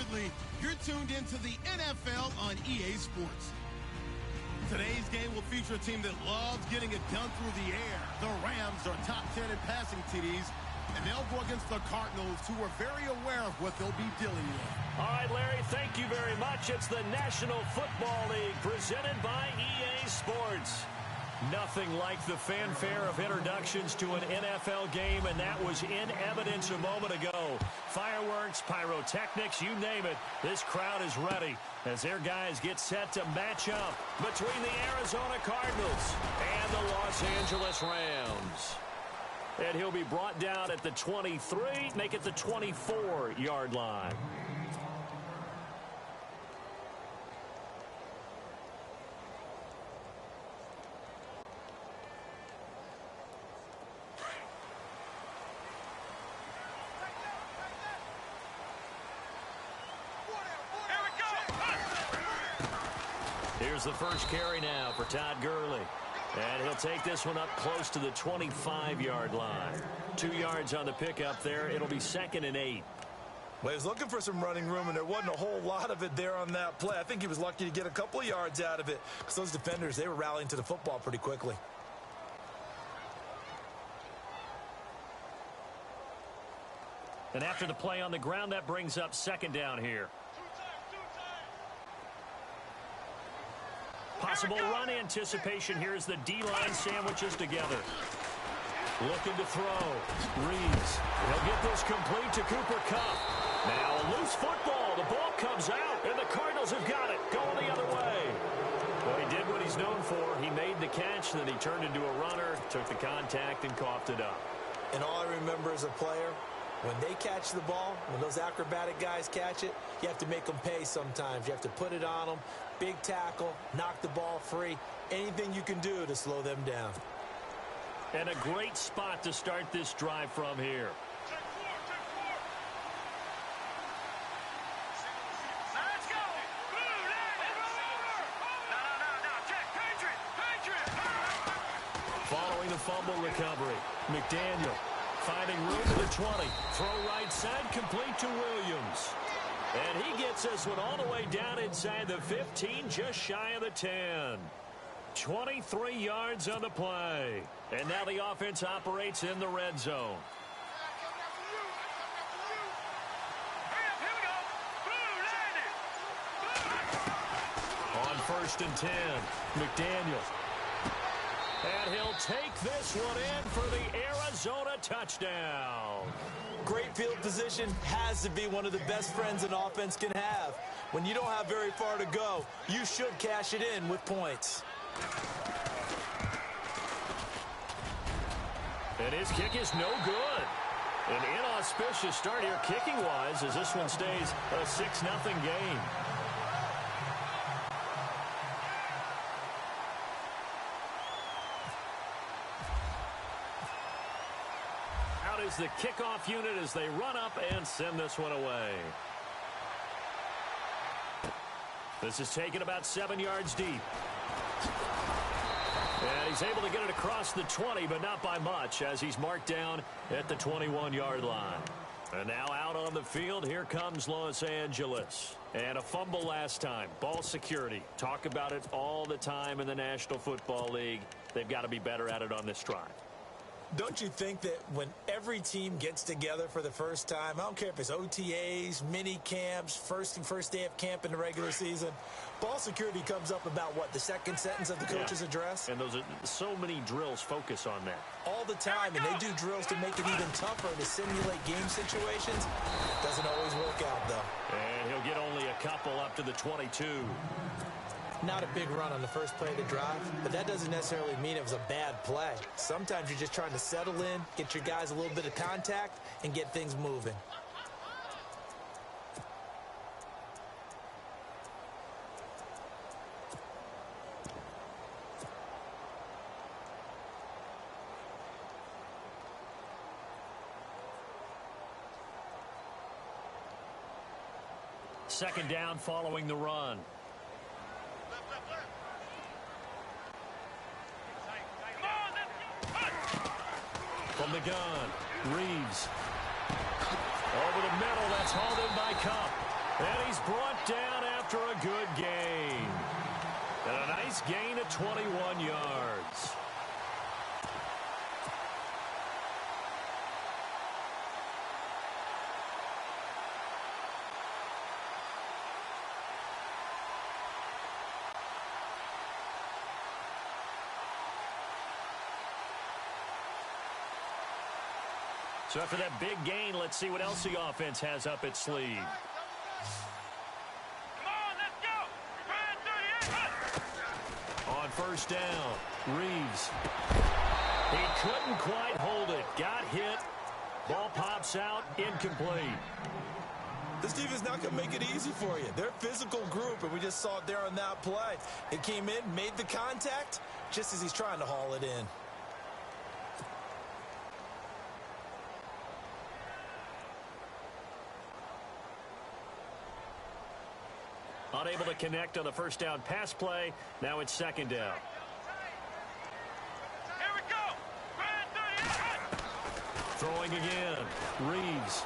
Absolutely. You're tuned into the NFL on EA Sports. Today's game will feature a team that loves getting it done through the air. The Rams are top 10 in passing TDs, and they'll go against the Cardinals, who are very aware of what they'll be dealing with. All right, Larry, thank you very much. It's the National Football League presented by EA Sports. Nothing like the fanfare of introductions to an NFL game, and that was in evidence a moment ago. Fireworks, pyrotechnics, you name it. This crowd is ready as their guys get set to match up between the Arizona Cardinals and the Los Angeles Rams. And he'll be brought down at the 23, make it the 24-yard line. Here's the first carry now for Todd Gurley. And he'll take this one up close to the 25-yard line. 2 yards on the pickup there. It'll be 2nd and 8. Well, he was looking for some running room, and there wasn't a whole lot of it there on that play. I think he was lucky to get a couple of yards out of it because those defenders, they were rallying to the football pretty quickly. And after the play on the ground, that brings up 2nd down here. Possible run anticipation here as the D-line sandwiches together. Looking to throw. Reeves. He'll get this complete to Cooper Kupp. Now a loose football. The ball comes out, and the Cardinals have got it. Going the other way. Well, he did what he's known for. He made the catch, then he turned into a runner, took the contact, and coughed it up. And all I remember as a player, when they catch the ball, when those acrobatic guys catch it, you have to make them pay sometimes. You have to put it on them. Big tackle, knock the ball free. Anything you can do to slow them down. And a great spot to start this drive from here. Let's go. Following the fumble recovery, McDaniel finding room to the 20. Throw right side, complete to Williams. And he gets this one all the way down inside the 15, just shy of the 10. 23 yards on the play. And now the offense operates in the red zone. On 1st and 10, McDaniel. And he'll take this one in for the Arizona touchdown. Great field position has to be one of the best friends an offense can have. When you don't have very far to go, you should cash it in with points. And his kick is no good. An inauspicious start here kicking-wise as this one stays a 6-0 game. Is the kickoff unit as they run up and send this one away. This is taken about 7 yards deep. And he's able to get it across the 20, but not by much as he's marked down at the 21-yard line. And now out on the field, here comes Los Angeles. And a fumble last time. Ball security. Talk about it all the time in the National Football League. They've got to be better at it on this drive. Don't you think that when every team gets together for the first time, I don't care if it's OTAs, mini camps, first day of camp in the regular season, ball security comes up about what, the second sentence of the coach's address? And those are so many drills focus on that. All the time, and they do drills to make it even tougher to simulate game situations. Doesn't always work out, though. And he'll get only a couple up to the 22. Not a big run on the first play of the drive, but that doesn't necessarily mean it was a bad play. Sometimes you're just trying to settle in, get your guys a little bit of contact, and get things moving. Second down following the run. From the gun, Reeves. Over the middle, that's hauled in by Kupp. And he's brought down after a good gain. And a nice gain of 21 yards. So after that big gain, let's see what else the offense has up its sleeve. Come on, let's go. On first down, Reeves. He couldn't quite hold it. Got hit. Ball pops out, incomplete. This defense not going to make it easy for you. They're a physical group, and we just saw it there on that play. It came in, made the contact, just as he's trying to haul it in. Unable to connect on the first down pass play. Now it's second down. Here we go. Throwing again. Reeves.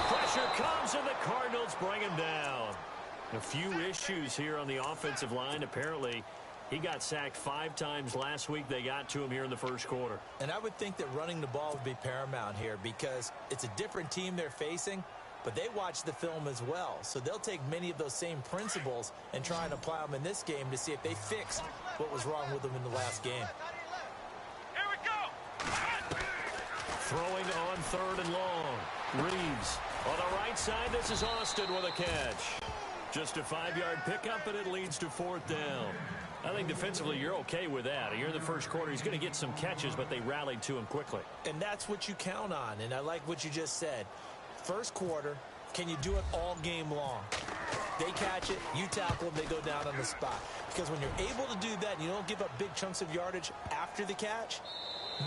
Pressure comes, and the Cardinals bring him down. A few issues here on the offensive line. Apparently, he got sacked 5 times last week. They got to him here in the first quarter. And I would think that running the ball would be paramount here because it's a different team they're facing, but they watch the film as well. So they'll take many of those same principles and try and apply them in this game to see if they fixed what was wrong with them in the last game. Here we go. Throwing on third and long. Reeves. On the right side, this is Austin with a catch. Just a 5-yard pickup, and it leads to fourth down. I think defensively you're okay with that. Here in the first quarter, he's going to get some catches, but they rallied to him quickly. And that's what you count on, and I like what you just said. First quarter, can you do it all game long? They catch it, you tackle them, they go down on the spot. Because when you're able to do that and you don't give up big chunks of yardage after the catch,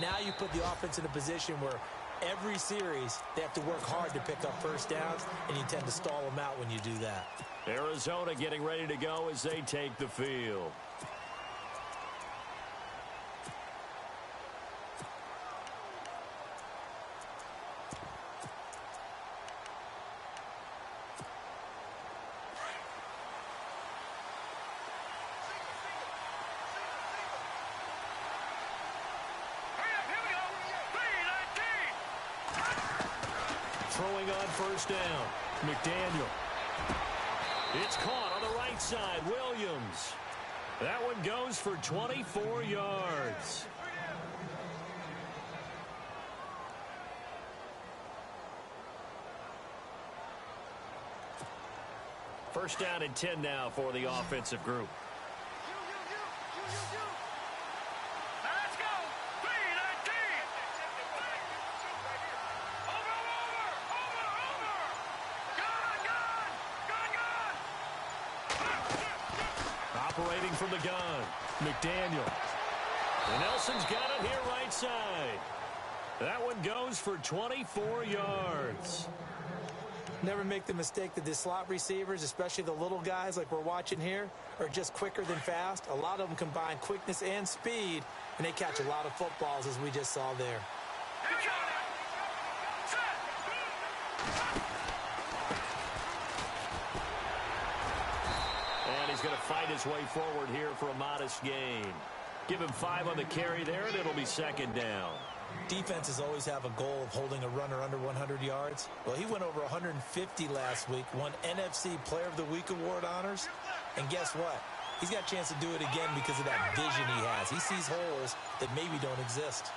now you put the offense in a position where every series they have to work hard to pick up first downs, and you tend to stall them out when you do that. Arizona getting ready to go as they take the field. Throwing on first down. McDaniel. It's caught on the right side. Williams. That one goes for 24 yards. First down and 10 now for the offensive group. Let's go. 3-19. Operating from the gun. McDaniel. And Nelson's got it here right side. That one goes for 24 yards. Never make the mistake that the slot receivers, especially the little guys like we're watching here, are just quicker than fast. A lot of them combine quickness and speed, and they catch a lot of footballs, as we just saw there. And he's going to fight his way forward here for a modest gain. Give him 5 on the carry there, and it'll be second down. Defenses always have a goal of holding a runner under 100 yards. Well, he went over 150 last week, won NFC Player of the Week award honors. And guess what? He's got a chance to do it again because of that vision he has. He sees holes that maybe don't exist.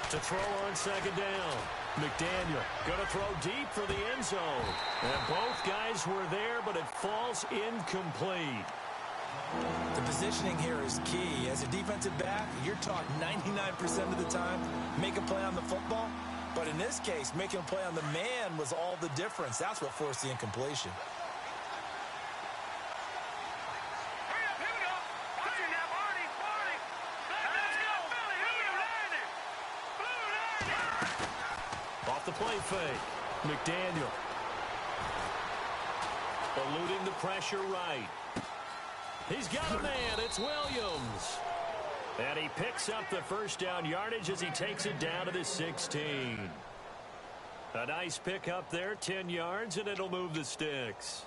To throw on second down. McDaniel going to throw deep for the end zone. And both guys were there, but it falls incomplete. The positioning here is key. As a defensive back, you're taught 99% of the time, make a play on the football. But in this case, making a play on the man was all the difference. That's what forced the incompletion. Off the play fake. McDaniel. Eluding the pressure right. He's got a man. It's Williams. And he picks up the first down yardage as he takes it down to the 16. A nice pick up there, 10 yards, and it'll move the sticks.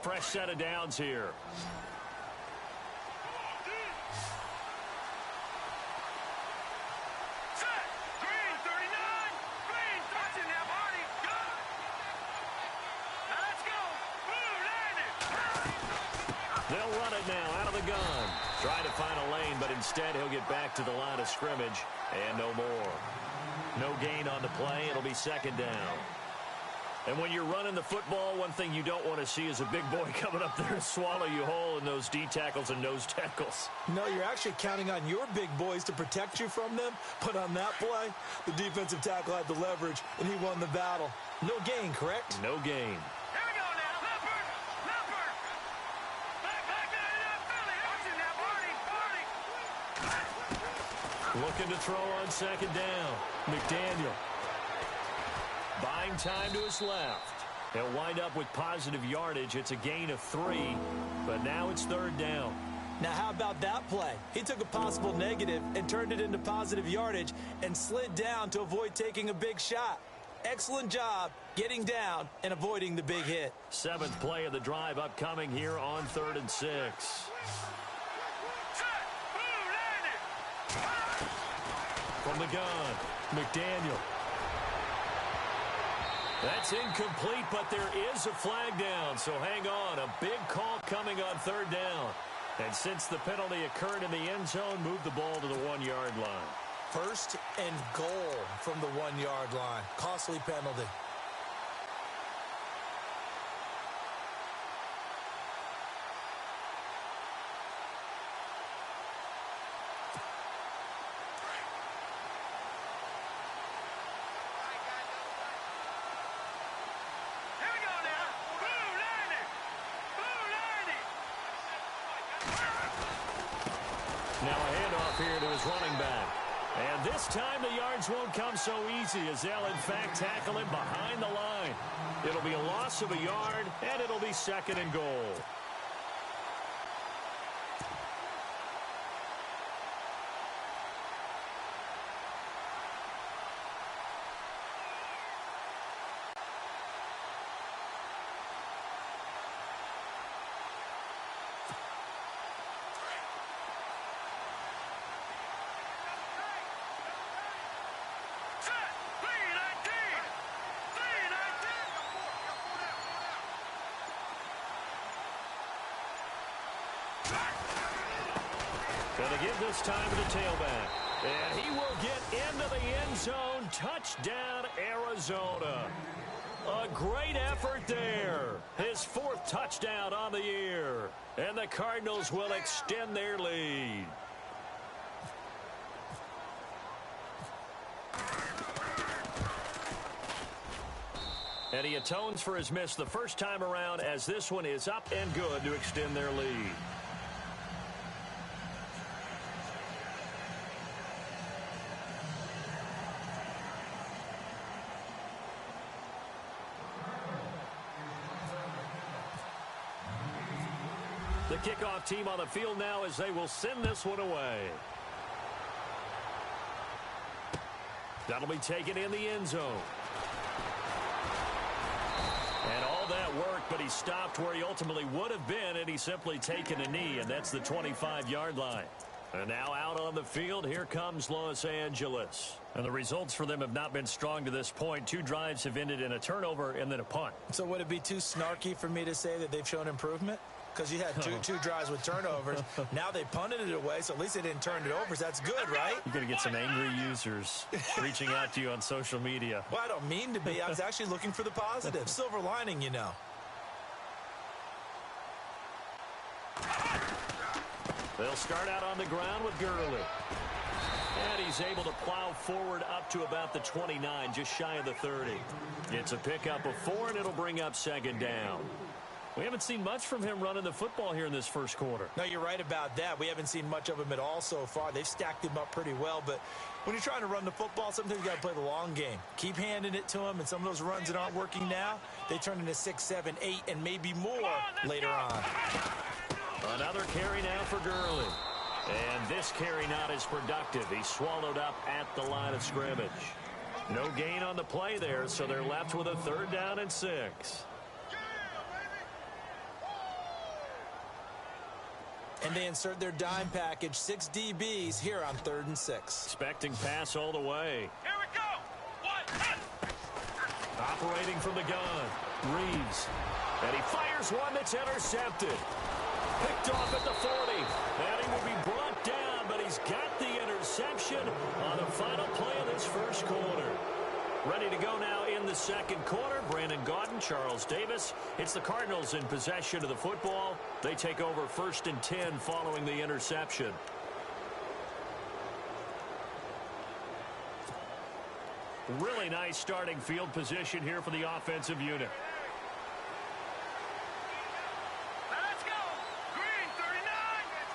Fresh set of downs here. Set. Green, 39. Green, touching that body. Go. Now let's go. Blue, landed. They'll run it now out of the gun. Trying to find a lane, but instead he'll get back to the line of scrimmage and no more. No gain on the play. It'll be second down. And when you're running the football, one thing you don't want to see is a big boy coming up there and swallow you whole in those D tackles and nose tackles. No, you're actually counting on your big boys to protect you from them. But on that play, the defensive tackle had the leverage, and he won the battle. No gain, correct? No gain. Here we go now. Leopard. Leopard. Back in Philly. Touching that body. Looking to throw on second down. McDaniel. Buying time to his left. He'll wind up with positive yardage. It's a gain of 3, but now it's third down. Now, how about that play? He took a possible negative and turned it into positive yardage and slid down to avoid taking a big shot. Excellent job getting down and avoiding the big hit. 7th play of the drive upcoming here on 3rd and 6. Set. Blue, landed. From the gun, McDaniel. That's incomplete, but there is a flag down, so hang on. A big call coming on third down. And since the penalty occurred in the end zone, move the ball to the 1-yard line. First and goal from the 1-yard line. Costly penalty. Now a handoff here to his running back. And this time the yards won't come so easy as they'll in fact tackle him behind the line. It'll be a loss of a yard, and it'll be second and goal. Gonna give this time to the tailback. And he will get into the end zone. Touchdown, Arizona. A great effort there. His 4th touchdown on the year. And the Cardinals will extend their lead. And he atones for his miss the first time around, as this one is up and good to extend their lead. The kickoff team on the field now as they will send this one away. That'll be taken in the end zone. And all that work, but he stopped where he ultimately would have been, and he's simply taken a knee, and that's the 25-yard line. And now out on the field, here comes Los Angeles. And the results for them have not been strong to this point. 2 drives have ended in a turnover and then a punt. So would it be too snarky for me to say that they've shown improvement? Because you had two drives with turnovers. Now they punted it away, so at least they didn't turn it over. So that's good, right? You're going to get some angry users reaching out to you on social media. Well, I don't mean to be. I was actually looking for the positive. Silver lining, you know. They'll start out on the ground with Gurley. And he's able to plow forward up to about the 29, just shy of the 30. It's a pickup of 4, and it'll bring up second down. We haven't seen much from him running the football here in this first quarter. No, you're right about that. We haven't seen much of him at all so far. They've stacked him up pretty well, but when you're trying to run the football, sometimes you got to play the long game. Keep handing it to him, and some of those runs that aren't working now, they turn into 6, 7, 8, and maybe more later on. Another carry now for Gurley. And this carry not as productive. He's swallowed up at the line of scrimmage. No gain on the play there, so they're left with a 3rd down and 6. And they insert their dime package, 6 DBs here on 3rd and 6. Expecting pass all the way. Here we go. Operating from the gun. Reeves. And he fires one that's intercepted. Picked off at the 40. And he will be brought down, but he's got the interception on the final play of this first quarter. Ready to go now in the second quarter. Brandon Gaudin, Charles Davis. It's the Cardinals in possession of the football. They take over 1st and 10 following the interception. Really nice starting field position here for the offensive unit. Let's go. Green 39.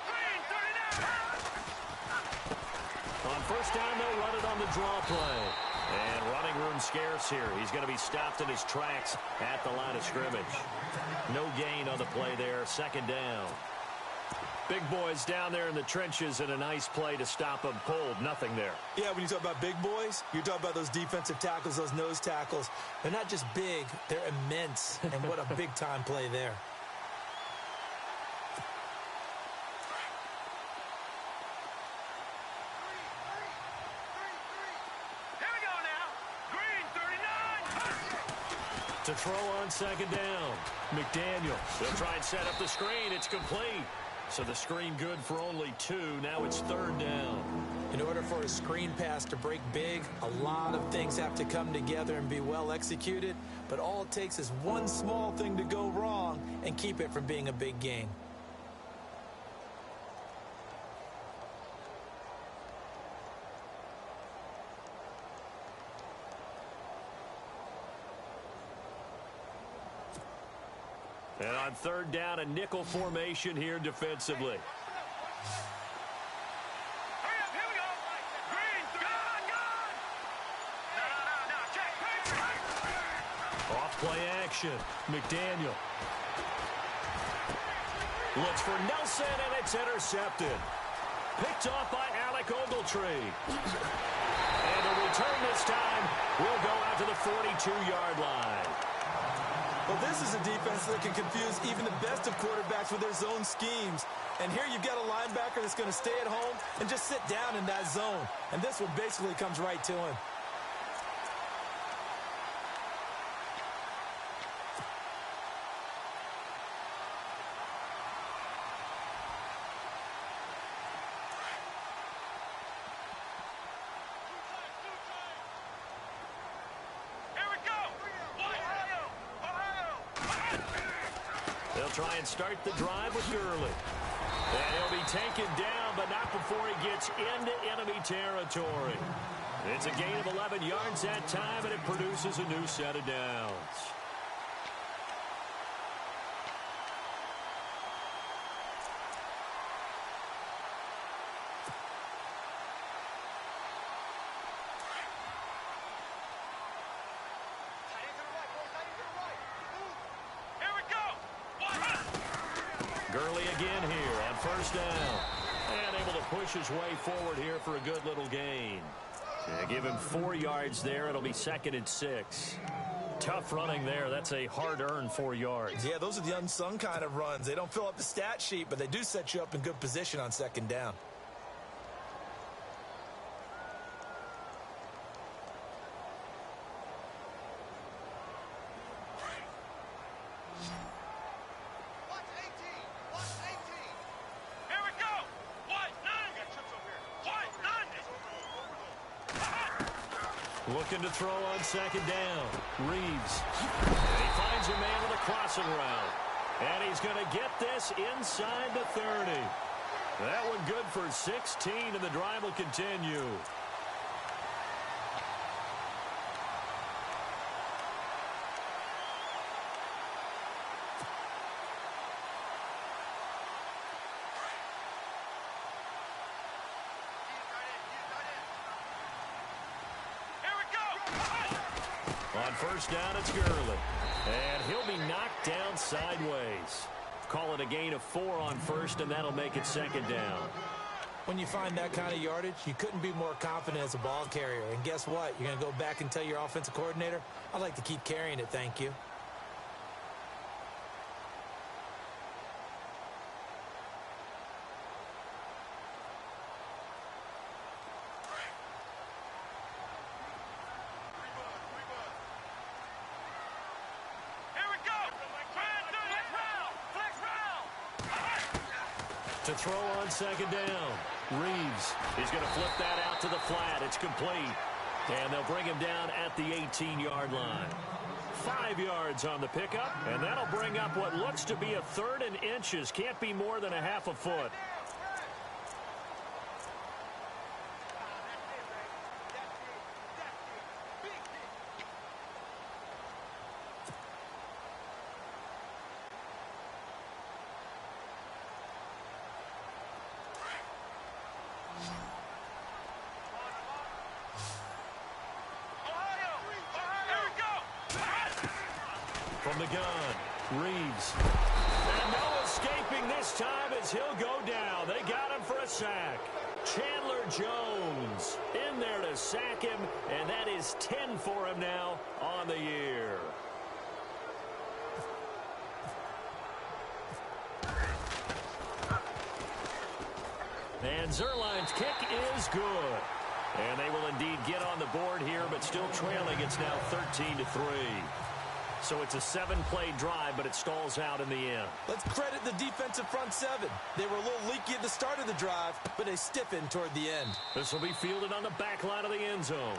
Green 39. On 1st down, they'll run it on the draw play. And running room scarce here. He's going to be stopped in his tracks at the line of scrimmage. No gain on the play there. 2nd down. Big boys down there in the trenches and a nice play to stop them cold. Nothing there. Yeah, when you talk about big boys, you're talking about those defensive tackles, those nose tackles. They're not just big, they're immense. And what a big-time play there. Here we go now. Green 39. To throw on 2nd down. McDaniel. They'll try and set up the screen. It's complete. So the screen good for only 2. Now it's 3rd down. In order for a screen pass to break big, a lot of things have to come together and be well executed. But all it takes is one small thing to go wrong and keep it from being a big gain. And on 3rd down, a nickel formation here defensively. Hurry up, here we go. Green, gone. No, check. Off play action. McDaniel. Looks for Nelson, and it's intercepted. Picked off by Alec Ogletree. And the return this time will go out to the 42-yard line. Well, this is a defense that can confuse even the best of quarterbacks with their zone schemes. And here you've got a linebacker that's going to stay at home and just sit down in that zone. And this one basically comes right to him. They'll try and start the drive with Gurley. And he'll be taken down, but not before he gets into enemy territory. It's a gain of 11 yards that time, and it produces a new set of downs. Gurley again here on 1st down. And able to push his way forward here for a good little gain. Give him 4 yards there. It'll be 2nd and 6. Tough running there. That's a hard-earned 4 yards. Yeah, those are the unsung kind of runs. They don't fill up the stat sheet, but they do set you up in good position on 2nd down. Looking to throw on 2nd down. Reeves. And he finds a man with a crossing route. And he's going to get this inside the 30. That one good for 16, and the drive will continue. On 1st down, it's Gurley. And he'll be knocked down sideways. Call it a gain of 4 on 1st, and that'll make it 2nd down. When you find that kind of yardage, you couldn't be more confident as a ball carrier. And guess what? You're going to go back and tell your offensive coordinator, I'd like to keep carrying it, thank you. To throw on second down. Reeves is going to flip that out to the flat. It's complete. And they'll bring him down at the 18-yard line. 5 yards on the pickup, and that'll bring up what looks to be a 3rd and inches. Can't be more than a half a foot. From the gun, Reeves. And no escaping this time as he'll go down. They got him for a sack. Chandler Jones in there to sack him, and that is 10 for him now on the year. And Zerline's kick is good. And they will indeed get on the board here, but still trailing. It's now 13-3. So it's a 7-play drive, but it stalls out in the end. Let's credit the defensive front seven. They were a little leaky at the start of the drive, but they stiffened toward the end. This will be fielded on the back line of the end zone.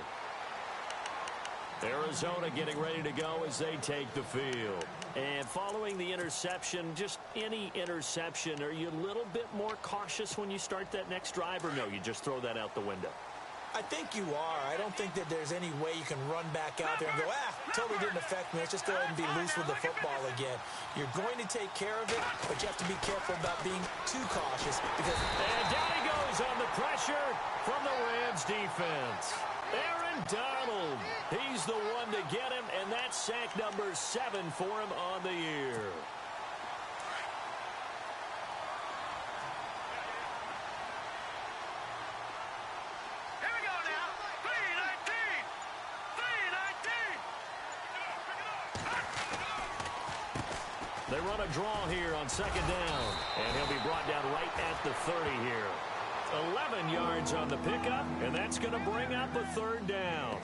Arizona getting ready to go as they take the field. And following the interception, just any interception, are you a little bit more cautious when you start that next drive, or no, you just throw that out the window? I think you are. I don't think that there's any way you can run back out there and go, totally didn't affect me. Let's just go ahead and be loose with the football again. You're going to take care of it, but you have to be careful about being too cautious because... And down he goes on the pressure from the Rams defense. Aaron Donald, he's the one to get him, and that's sack number 7 for him on the year. They run a draw here on second down, and he'll be brought down right at the 30 here. 11 yards on the pickup, and that's going to bring up a 3rd down.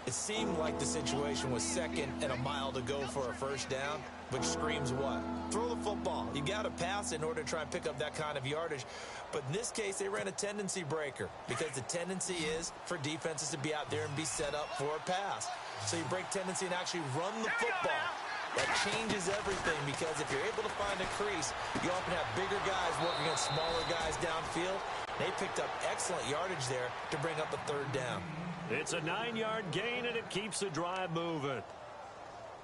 It seemed like the situation was 2nd and a mile to go for a 1st down, which screams what? Throw the football. You got to pass in order to try and pick up that kind of yardage. But in this case, they ran a tendency breaker because the tendency is for defenses to be out there and be set up for a pass. So you break tendency and actually run the football. That changes everything because if you're able to find a crease, you often have bigger guys working against smaller guys downfield. They picked up excellent yardage there to bring up a 3rd down. It's a 9-yard gain, and it keeps the drive moving.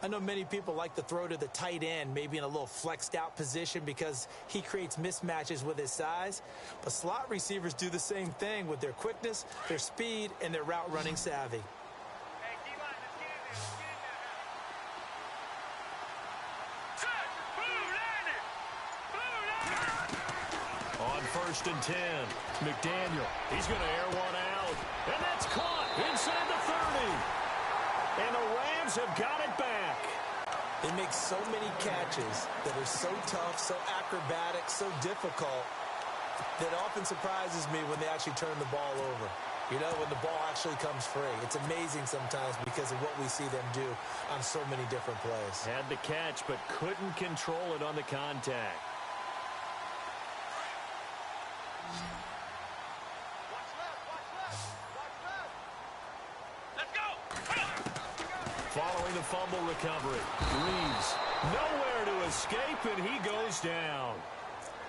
I know many people like to throw to the tight end, maybe in a little flexed out position because he creates mismatches with his size. But slot receivers do the same thing with their quickness, their speed, and their route running savvy. On 1st and 10, McDaniel. He's going to air one out. And that's caught inside the 30. And the Rams have got it back. They make so many catches that are so tough, so acrobatic, so difficult that often surprises me when they actually turn the ball over. You know, when the ball actually comes free. It's amazing sometimes because of what we see them do on so many different plays. Had the catch, but couldn't control it on the contact. Following the fumble recovery, Reeves nowhere to escape, and he goes down.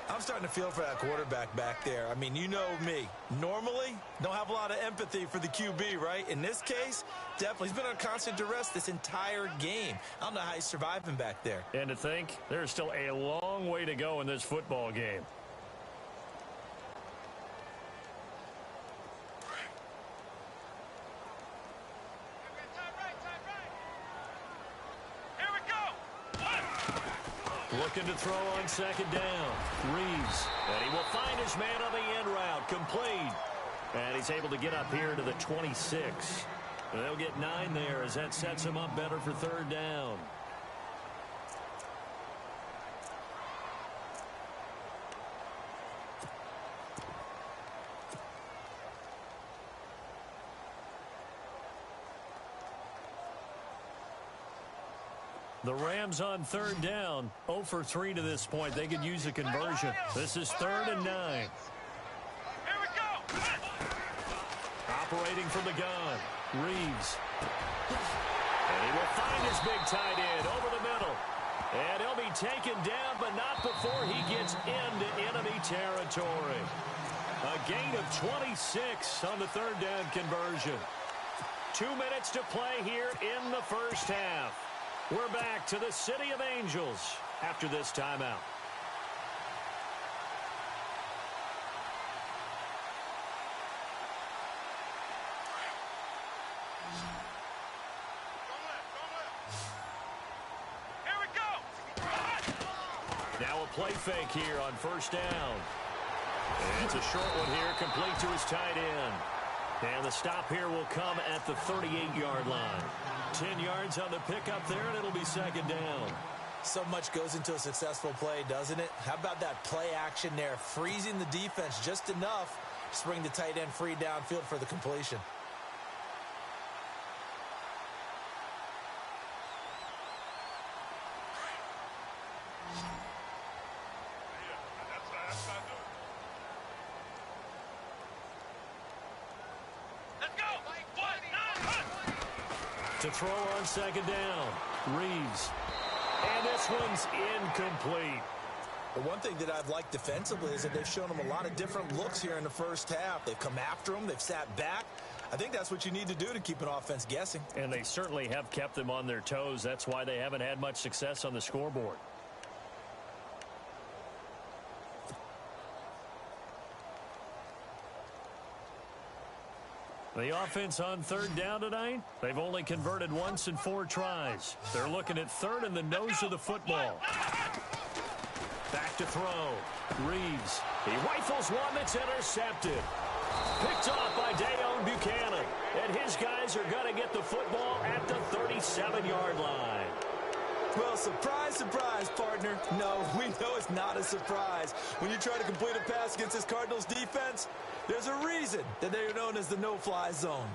I'm starting to feel for that quarterback back there. I mean, you know me. Normally, don't have a lot of empathy for the QB, right? In this case, definitely. He's been on constant duress this entire game. I don't know how he's surviving back there. And to think, there's still a long way to go in this football game. Looking to throw on second down. Reeves. And he will find his man on the end route. Complete. And he's able to get up here to the 26. They'll get 9 there as that sets him up better for third down. The Rams on third down, 0 for 3 to this point. They could use a conversion. This is 3rd and 9. Here we go. Operating from the gun, Reeves. And he will find his big tight end over the middle. And he'll be taken down, but not before he gets into enemy territory. A gain of 26 on the third down conversion. 2 minutes to play here in the first half. We're back to the City of Angels after this timeout. Here we go. Now a play fake here on first down. And it's a short one here, complete to his tight end. And the stop here will come at the 38-yard line. 10 yards on the pickup there, and it'll be second down. So much goes into a successful play, doesn't it? How about that play action there, freezing the defense just enough to bring the tight end free downfield for the completion. Let's go. To throw on second down, Reeves. And this one's incomplete. The one thing that I've liked defensively is that they've shown them a lot of different looks here in the first half. They've come after them. They've sat back. I think that's what you need to do to keep an offense guessing. And they certainly have kept them on their toes. That's why they haven't had much success on the scoreboard. The offense on third down tonight, they've only converted once in 4 tries. They're looking at third in the nose of the football. Back to throw. Reeves. He rifles one that's intercepted. Picked off by Dayon Buchanan. And his guys are going to get the football at the 37-yard line. Well, surprise, surprise, partner. No, we know it's not a surprise. When you try to complete a pass against this Cardinals defense, there's a reason that they're known as the no-fly zone. All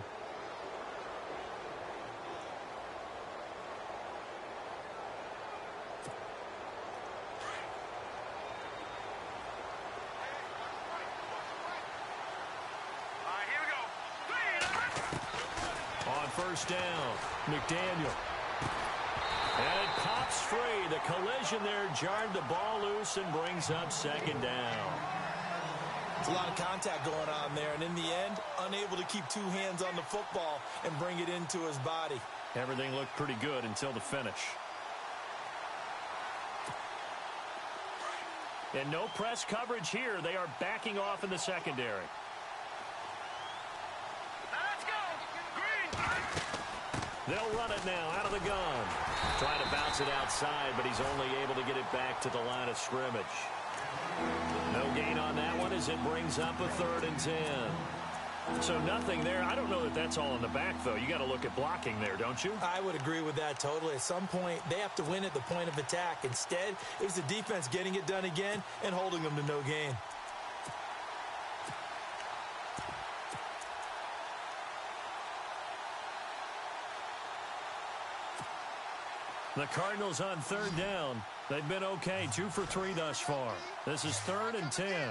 right, here we go. On first down, McDaniel. And it pops free. The collision there jarred the ball loose and brings up second down. There's a lot of contact going on there, and in the end, unable to keep 2 hands on the football and bring it into his body. Everything looked pretty good until the finish. And no press coverage here. They are backing off in the secondary. Let's go. Green. They'll run it now out of the gun. Trying to bounce it outside, but he's only able to get it back to the line of scrimmage. No gain on that one as it brings up a 3rd and 10. So nothing there. I don't know that that's all in the back, though. You got to look at blocking there, don't you? I would agree with that totally. At some point, they have to win at the point of attack. Instead, it was the defense getting it done again and holding them to no gain. The Cardinals on third down. They've been okay, 2 for 3 thus far. This is 3rd and 10. Here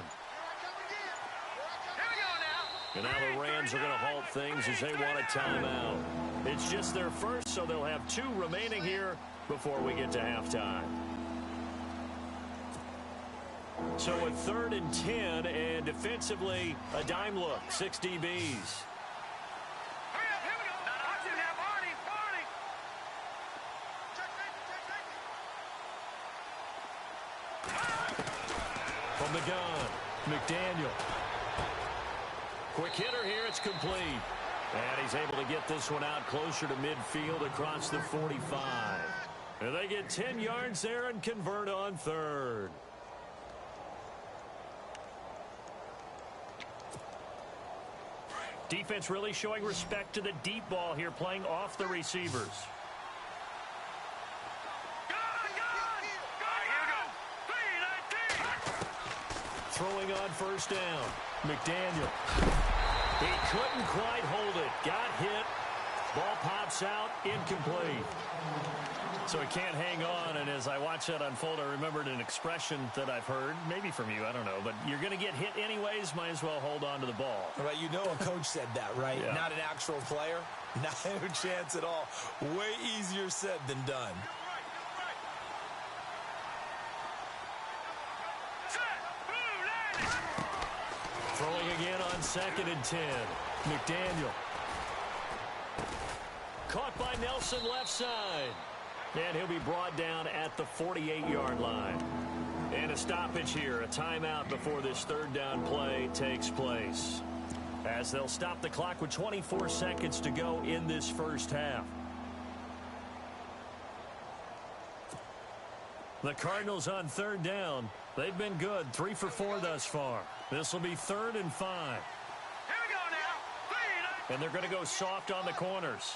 we go now. And now the Rams are going to halt things as they want a timeout. It's just their first, so they'll have 2 remaining here before we get to halftime. So a 3rd and 10, and defensively, a dime look, 6 DBs. Hurry up, here we go. Watch it now, Barney. From the gun, McDaniel. Quick hitter here, it's complete. And he's able to get this one out closer to midfield across the 45. And they get 10 yards there and convert on third. Defense really showing respect to the deep ball here, playing off the receivers. Throwing on first down. McDaniel. He couldn't quite hold it. Got hit. Ball pops out. Incomplete. So he can't hang on, and as I watch that unfold, I remembered an expression that I've heard, maybe from you, I don't know, but you're going to get hit anyways, might as well hold on to the ball. Right, you know a coach said that, right? Yeah. Not an actual player. Not a chance at all. Way easier said than done. Throwing again on 2nd and 10. McDaniel. Caught by Nelson left side. And he'll be brought down at the 48-yard line. And a stoppage here, a timeout before this third down play takes place. As they'll stop the clock with 24 seconds to go in this first half. The Cardinals on third down. They've been good, 3 for 4 thus far. This will be 3rd and 5. Here we go now. And they're going to go soft on the corners.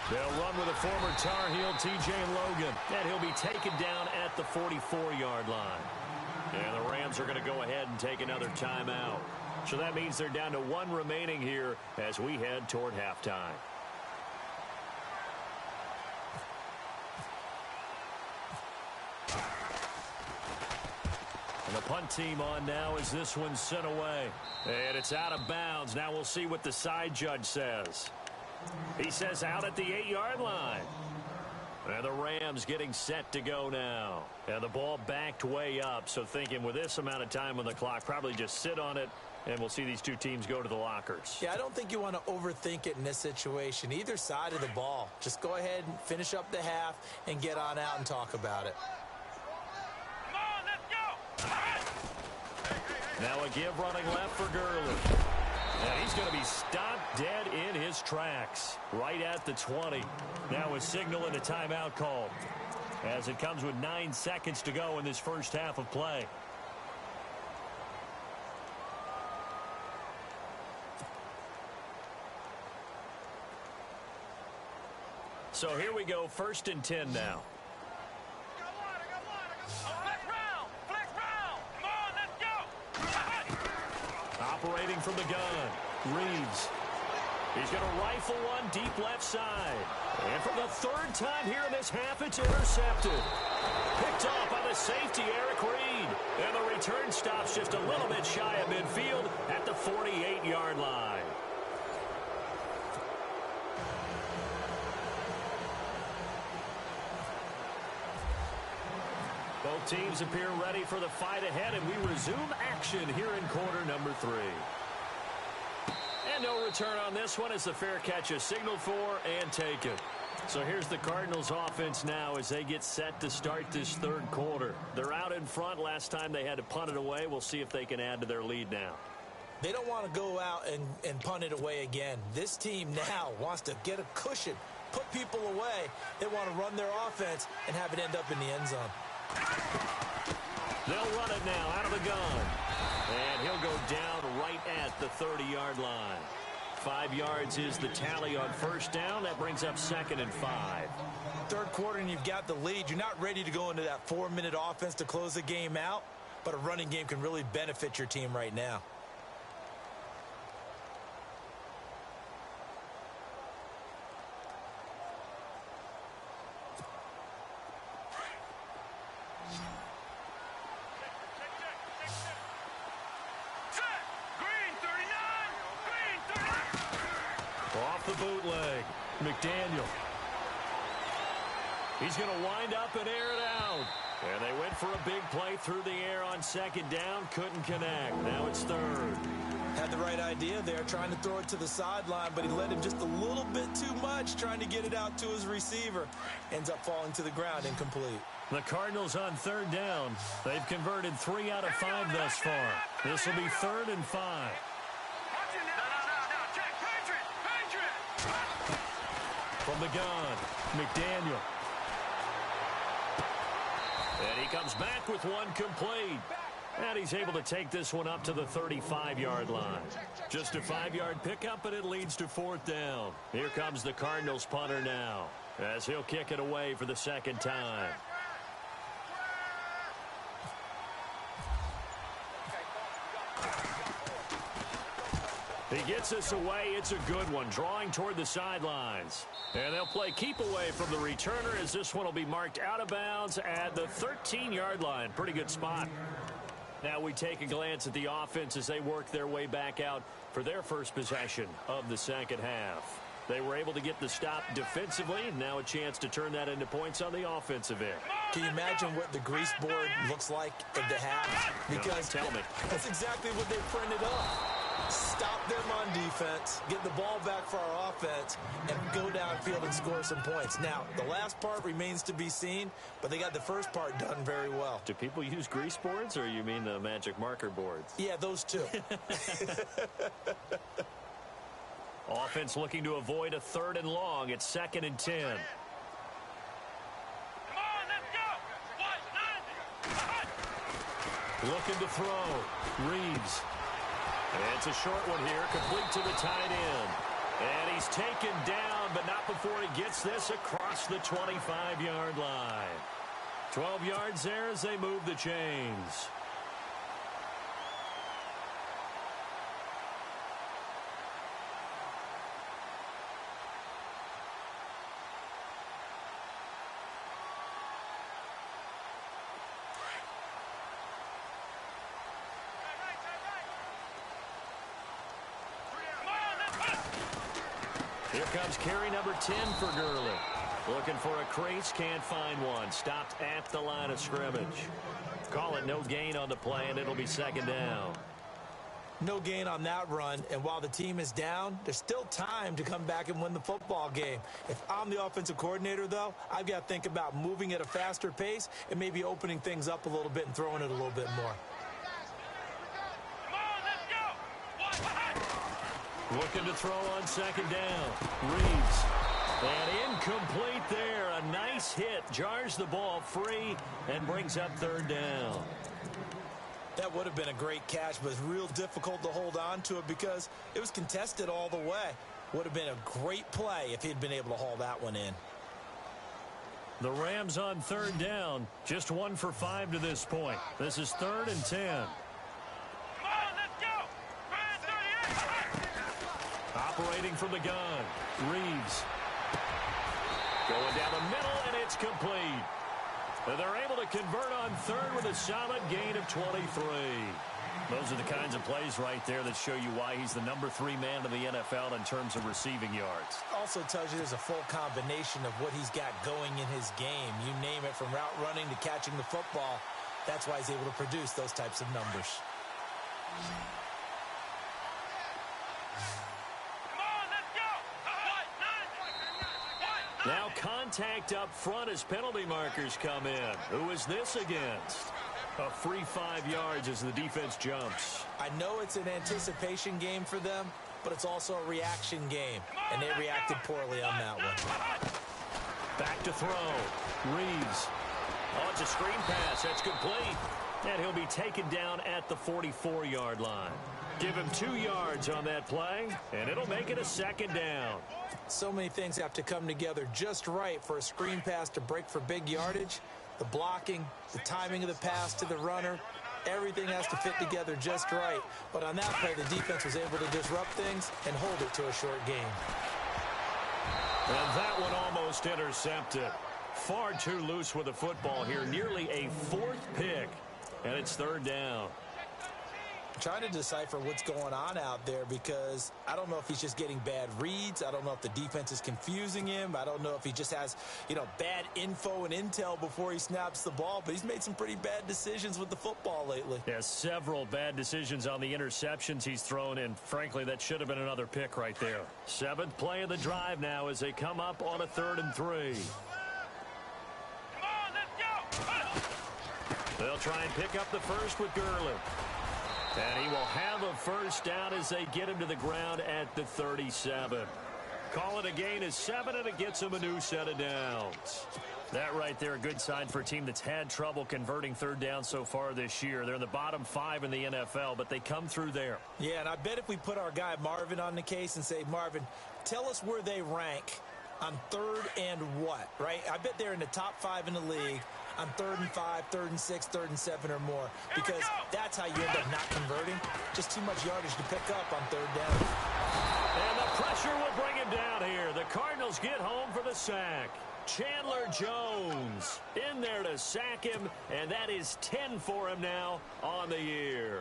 They'll run with a former Tar Heel, T.J. Logan. And he'll be taken down at the 44-yard line. And the Rams are going to go ahead and take another timeout. So that means they're down to 1 remaining here as we head toward halftime. And the punt team on now as this one's sent away. And it's out of bounds. Now we'll see what the side judge says. He says out at the 8-yard line. And the Rams getting set to go now. And the ball backed way up. So thinking with this amount of time on the clock, probably just sit on it. And we'll see these two teams go to the lockers. Yeah, I don't think you want to overthink it in this situation. Either side of the ball. Just go ahead and finish up the half and get on out and talk about it. Come on, let's go. Now a give running left for Gurley. And he's going to be stopped dead in his tracks. Right at the 20. Now a signal and a timeout called. As it comes with 9 seconds to go in this first half of play. So here we go, 1st and 10 now. Flex round. Come on, let's go. Operating from the gun, Reeves. He's going to rifle one deep left side. And for the 3rd time here in this half, it's intercepted. Picked off by the safety, Eric Reed. And the return stops just a little bit shy of midfield at the 48-yard line. Both teams appear ready for the fight ahead, and we resume action here in quarter number 3. And no return on this one as the fair catch is signaled for and taken. So here's the Cardinals offense now as they get set to start this 3rd quarter. They're out in front. Last time they had to punt it away. We'll see if they can add to their lead now. They don't want to go out and punt it away again. This team now wants to get a cushion, put people away. They want to run their offense and have it end up in the end zone. They'll run it now out of the gun. And he'll go down right at the 30-yard line. 5 yards is the tally on first down. That brings up 2nd and 5. 3rd quarter and you've got the lead. You're not ready to go into that 4-minute offense to close the game out, but a running game can really benefit your team right now. Off the bootleg, McDaniel. He's going to wind up and air it out. And they went for a big play through the air on second down. Couldn't connect. Now it's third. Had the right idea there, trying to throw it to the sideline, but he led him just a little bit too much, trying to get it out to his receiver. Ends up falling to the ground, incomplete. The Cardinals on third down. They've converted 3 out of 5 thus far. This will be 3rd and 5. From the gun, McDaniel. And he comes back with one complete. And he's able to take this one up to the 35-yard line. Just a 5-yard pickup, and it leads to 4th down. Here comes the Cardinals punter now, as he'll kick it away for the second time. He gets us away. It's a good one, drawing toward the sidelines. And they'll play keep away from the returner, as this one will be marked out of bounds at the 13-yard line. Pretty good spot. Now we take a glance at the offense as they work their way back out for their first possession of the second half. They were able to get the stop defensively, and now a chance to turn that into points on the offensive end. Can you imagine what the grease board looks like at the half? Because tell me. That's exactly what they printed up. Stop them on defense, get the ball back for our offense, and go downfield and score some points. Now, the last part remains to be seen, but they got the first part done very well. Do people use grease boards, or you mean the magic marker boards? Yeah, those two. Offense looking to avoid a 3rd and long. It's 2nd and 10. Come on, let's go. Looking to throw. Reeves. And it's a short one here, complete to the tight end. And he's taken down, but not before he gets this across the 25-yard line. 12 yards there as they move the chains. Here comes carry number 10 for Gurley. Looking for a crease, can't find one. Stopped at the line of scrimmage. Call it no gain on the play, and it'll be 2nd down. No gain on that run, and while the team is down, there's still time to come back and win the football game. If I'm the offensive coordinator, though, I've got to think about moving at a faster pace and maybe opening things up a little bit and throwing it a little bit more. Looking to throw on 2nd down. Reeves. And incomplete there. A nice hit. Jars the ball free and brings up 3rd down. That would have been a great catch, but it's real difficult to hold on to it because it was contested all the way. Would have been a great play if he'd been able to haul that one in. The Rams on 3rd down. Just 1 for 5 to this point. This is 3rd and 10. Operating from the gun. Reeves. Going down the middle, and it's complete. And they're able to convert on 3rd with a solid gain of 23. Those are the kinds of plays right there that show you why he's the number 3 man in the NFL in terms of receiving yards. Also tells you there's a full combination of what he's got going in his game. You name it, from route running to catching the football. That's why he's able to produce those types of numbers. Now contact up front as penalty markers come in. Who is this against? A free 5 yards as the defense jumps. I know it's an anticipation game for them, but it's also a reaction game, and they reacted poorly on that one. Back to throw. Reeves. Oh, it's a screen pass. That's complete. And he'll be taken down at the 44-yard line. Give him 2 yards on that play, and it'll make it a 2nd down. So many things have to come together just right for a screen pass to break for big yardage. The blocking, the timing of the pass to the runner, everything has to fit together just right. But on that play, the defense was able to disrupt things and hold it to a short game. And that one almost intercepted. Far too loose with the football here. Nearly a 4th pick. And it's 3rd down. trying to decipher what's going on out there because I don't know if he's just getting bad reads. I don't know if the defense is confusing him. I don't know if he just has, bad info and intel before he snaps the ball, but he's made some pretty bad decisions with the football lately. Yeah, several bad decisions on the interceptions he's thrown, and frankly, that should have been another pick right there. 7th play of the drive now as they come up on a 3rd and 3. Come on, let's go. They'll try and pick up the first with Gurley. And he will have a first down as they get him to the ground at the 37. Call it a gain of 7, and it gets him a new set of downs. That right there, a good sign for a team that's had trouble converting 3rd down so far this year. They're in the bottom 5 in the NFL, but they come through there. Yeah, and I bet if we put our guy Marvin on the case and say, Marvin, tell us where they rank on 3rd and what, right? I bet they're in the top 5 in the league on 3rd and 5, 3rd and 6, 3rd and 7 or more, because that's how you end up not converting. Just too much yardage to pick up on 3rd down. And the pressure will bring him down here. The Cardinals get home for the sack. Chandler Jones in there to sack him, and that is 10 for him now on the year.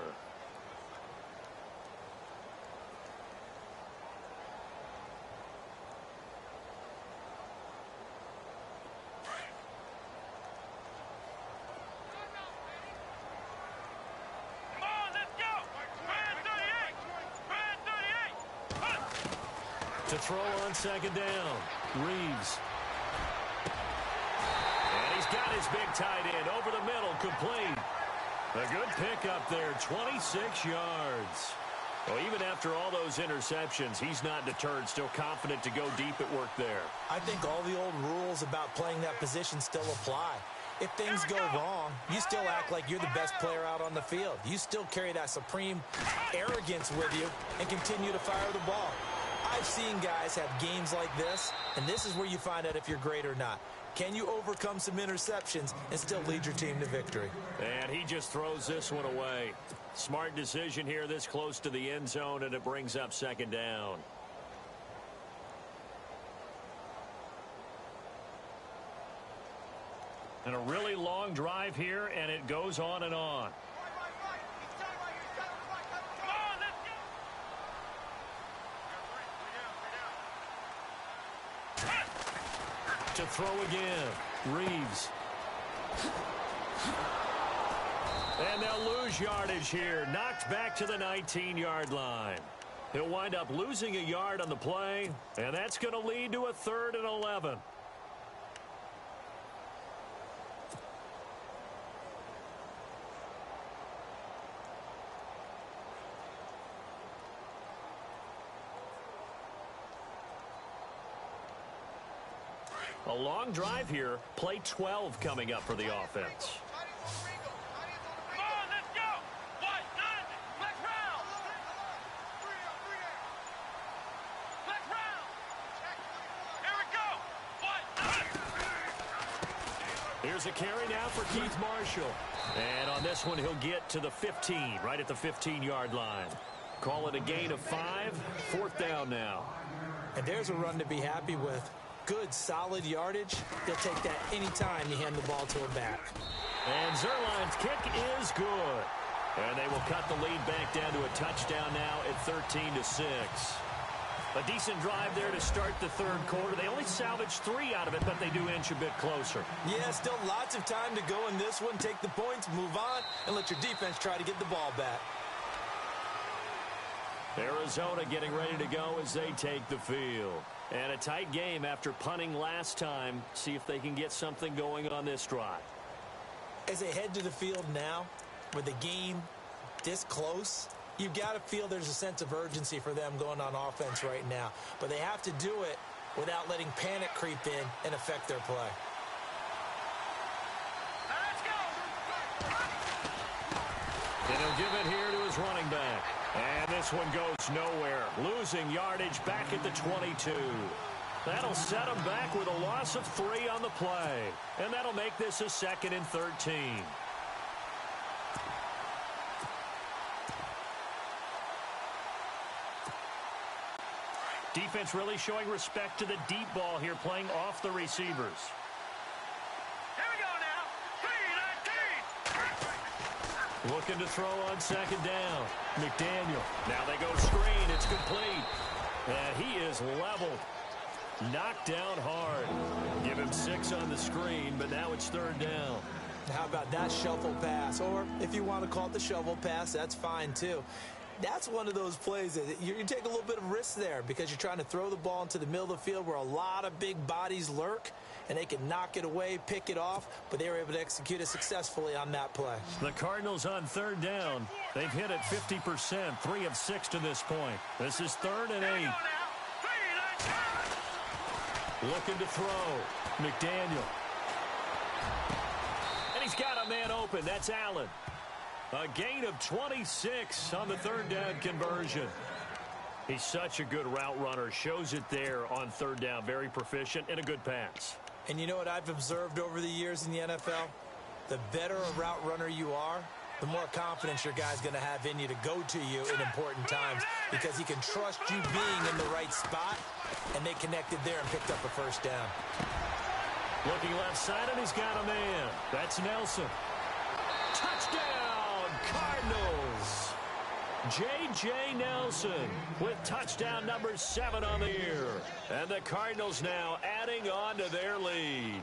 To throw on 2nd down, Reeves. And he's got his big tight end over the middle, complete. A good pickup there, 26 yards. Well, even after all those interceptions, he's not deterred, still confident to go deep at work there. I think all the old rules about playing that position still apply. If things go wrong, you still act like you're the best player out on the field. You still carry that supreme arrogance with you and continue to fire the ball. I've seen guys have games like this, and this is where you find out if you're great or not. Can you overcome some interceptions and still lead your team to victory? And he just throws this one away. Smart decision here this close to the end zone, and it brings up 2nd down. And a really long drive here, and it goes on and on. To throw again, Reeves. And they'll lose yardage here. Knocked back to the 19-yard line. He'll wind up losing a yard on the play, and that's going to lead to a 3rd and 11. A long drive here. Play 12 coming up for the offense. Come on, let's go. What? None. Let's round. Let's round. Here we go. What? Here's a carry now for Keith Marshall. And on this one, he'll get to the 15, right at the 15-yard line. Call it a gain of 5. 4th down now. And there's a run to be happy with. Good, solid yardage. They'll take that anytime you hand the ball to a back. And Zerline's kick is good. And they will cut the lead back down to a touchdown now at 13-6. A decent drive there to start the 3rd quarter. They only salvaged 3 out of it, but they do inch a bit closer. Yeah, still lots of time to go in this one. Take the points, move on, and let your defense try to get the ball back. Arizona getting ready to go as they take the field. And a tight game after punting last time. See if they can get something going on this drive. As they head to the field now, with the game this close, you've got to feel there's a sense of urgency for them going on offense right now. But they have to do it without letting panic creep in and affect their play. Let's go. And he'll give it here to his running back. And this one goes nowhere. Losing yardage back at the 22. That'll set him back with a loss of 3 on the play. And that'll make this a 2nd and 13. Defense really showing respect to the deep ball here, playing off the receivers. Here we go now. 3-19. Looking to throw on second down. McDaniel. Now they go screen. It's complete. And he is leveled. Knocked down hard. Give him 6 on the screen, but now it's third down. How about that shuffle pass? Or if you want to call it the shovel pass, that's fine too. That's one of those plays that you take a little bit of risk there because you're trying to throw the ball into the middle of the field where a lot of big bodies lurk, and they can knock it away, pick it off, but they were able to execute it successfully on that play. The Cardinals on third down. They've hit it 50%, 3 of 6 to this point. This is 3rd and 8. Looking to throw. McDaniel. And he's got a man open. That's Allen. A gain of 26 on the third down conversion. He's such a good route runner. Shows it there on third down. Very proficient and a good pass. And you know what I've observed over the years in the NFL? The better a route runner you are, the more confidence your guy's going to have in you to go to you in important times because he can trust you being in the right spot, and they connected there and picked up a first down. Looking left side, and he's got a man. That's Nelson. Touchdown, Cardinals. J.J. Nelson with touchdown number 7 on the year. And the Cardinals now adding on to their lead.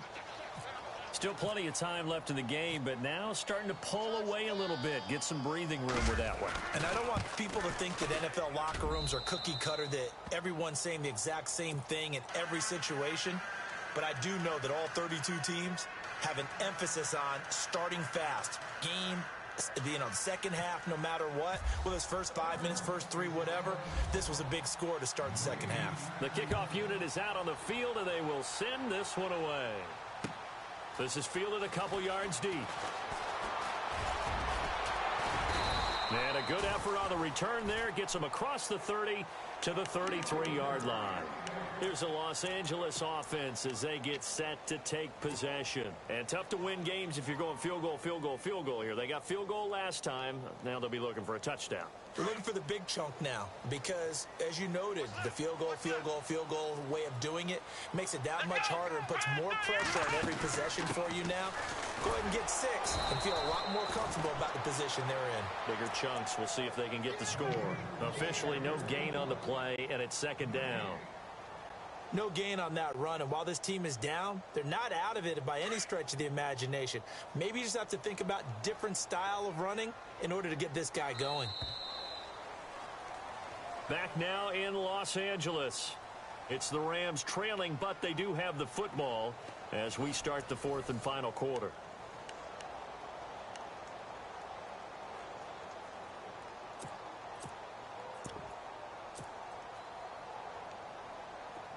Still plenty of time left in the game, but now starting to pull away a little bit. Get some breathing room with that one. And I don't want people to think that NFL locker rooms are cookie cutter, that everyone's saying the exact same thing in every situation. But I do know that all 32 teams have an emphasis on starting fast. Game, the second half, no matter what, whether it's first 5 minutes, first 3, whatever, this was a big score to start the second half. The kickoff unit is out on the field, and they will send this one away. This is fielded a couple yards deep. And a good effort on the return there. Gets them across the 30 to the 33-yard line. Here's a Los Angeles offense as they get set to take possession. And tough to win games if you're going field goal, field goal, field goal here. They got field goal last time. Now they'll be looking for a touchdown. We're looking for the big chunk now because, as you noted, the field goal way of doing it makes it that much harder and puts more pressure on every possession for you now. Go ahead and get 6 and feel a lot more comfortable about the position they're in. Bigger chunks. We'll see if they can get the score. Officially, no gain on the play, and it's second down. No gain on that run, and while this team is down, they're not out of it by any stretch of the imagination. Maybe you just have to think about different style of running in order to get this guy going. Back now in Los Angeles. It's the Rams trailing, but they do have the football as we start the 4th and final quarter.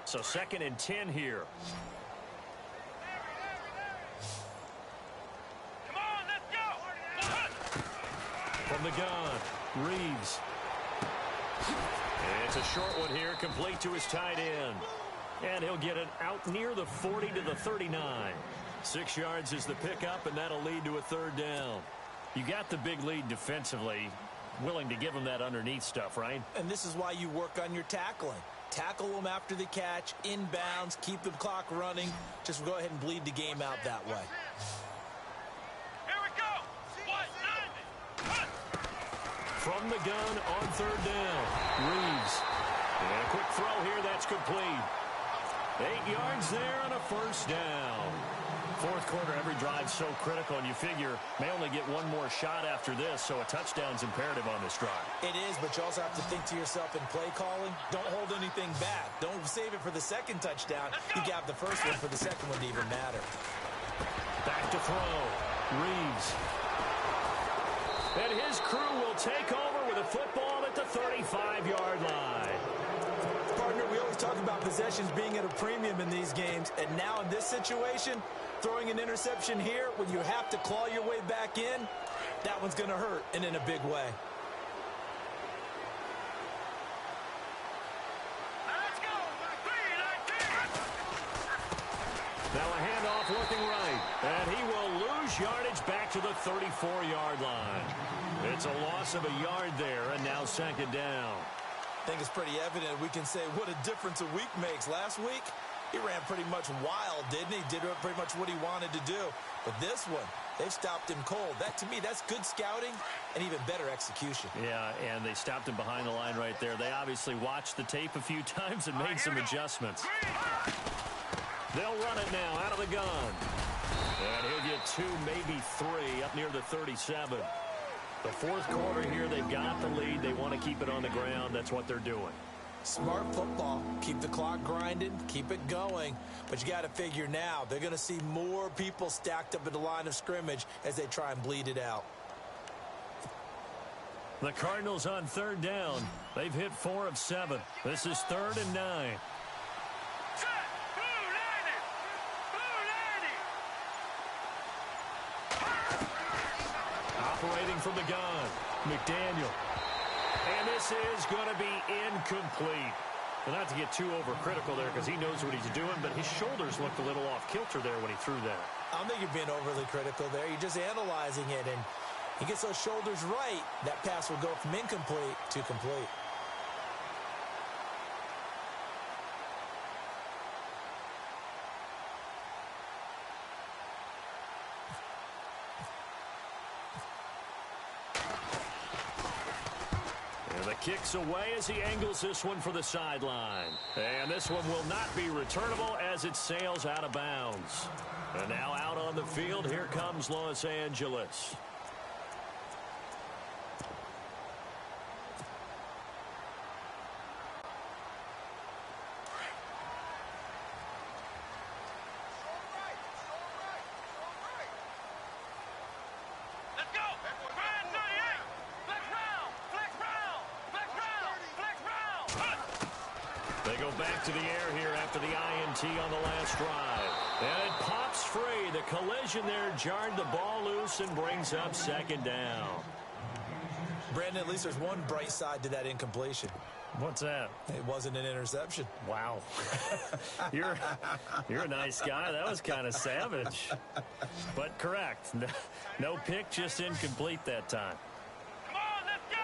So 2nd and 10 here. Come on, let's go. From the gun, Reeves. It's a short one here, complete to his tight end. And he'll get it out near the 40 to the 39. 6 yards is the pickup, and that'll lead to a third down. You got the big lead defensively. Willing to give him that underneath stuff, right? And this is why you work on your tackling. Tackle them after the catch, inbounds, keep the clock running. Just go ahead and bleed the game out that way. Here we go. From the gun on third down, Reeves. And a quick throw here, that's complete. 8 yards there on a first down. 4th quarter, every drive so critical, and you figure may only get one more shot after this, so a touchdown's imperative on this drive. It is, but you also have to think to yourself in play calling, don't hold anything back. Don't save it for the second touchdown. You can have the first one for the second one to even matter. Back to throw. Reeves. And his crew will take over with a football at the 35-yard line. Partner, we always talk about possessions being at a premium in these games, and now in this situation, throwing an interception here when you have to claw your way back in, that one's going to hurt, and in a big way. Let's go. Now a handoff looking right, and he will lose yardage back to the 34-yard line. It's a loss of a yard there, and now second down. I think it's pretty evident we can say what a difference a week makes. Last week, he ran pretty much wild, didn't he? Did pretty much what he wanted to do. But this one, They've stopped him cold. That, to me, that's good scouting and even better execution. Yeah, and they stopped him behind the line right there. They obviously watched the tape a few times and made some adjustments. They'll run it now out of the gun. And he'll get 2, maybe 3 up near the 37. The fourth quarter here, they've got the lead. They want to keep it on the ground. That's what they're doing. Smart football. Keep the clock grinding. Keep it going. But you got to figure now, they're going to see more people stacked up at the line of scrimmage as they try and bleed it out. The Cardinals on third down. They've hit 4 of 7. This is 3rd and 9. Operating from the gun, McDaniel. And this is going to be incomplete. Well, not to get too overcritical there because he knows what he's doing, but his shoulders looked a little off kilter there when he threw that. I don't think you're being overly critical there. You're just analyzing it, and he gets those shoulders right. That pass will go from incomplete to complete. Kicks away as he angles this one for the sideline. And this one will not be returnable as it sails out of bounds. And now out on the field, here comes Los Angeles. They go back to the air here after the INT on the last drive. And it pops free. The collision there jarred the ball loose and brings up 2nd down. Brandon, at least there's one bright side to that incompletion. What's that? It wasn't an interception. Wow. You're a nice guy. That was kind of savage. But correct. No pick, just incomplete that time. Come on, let's go.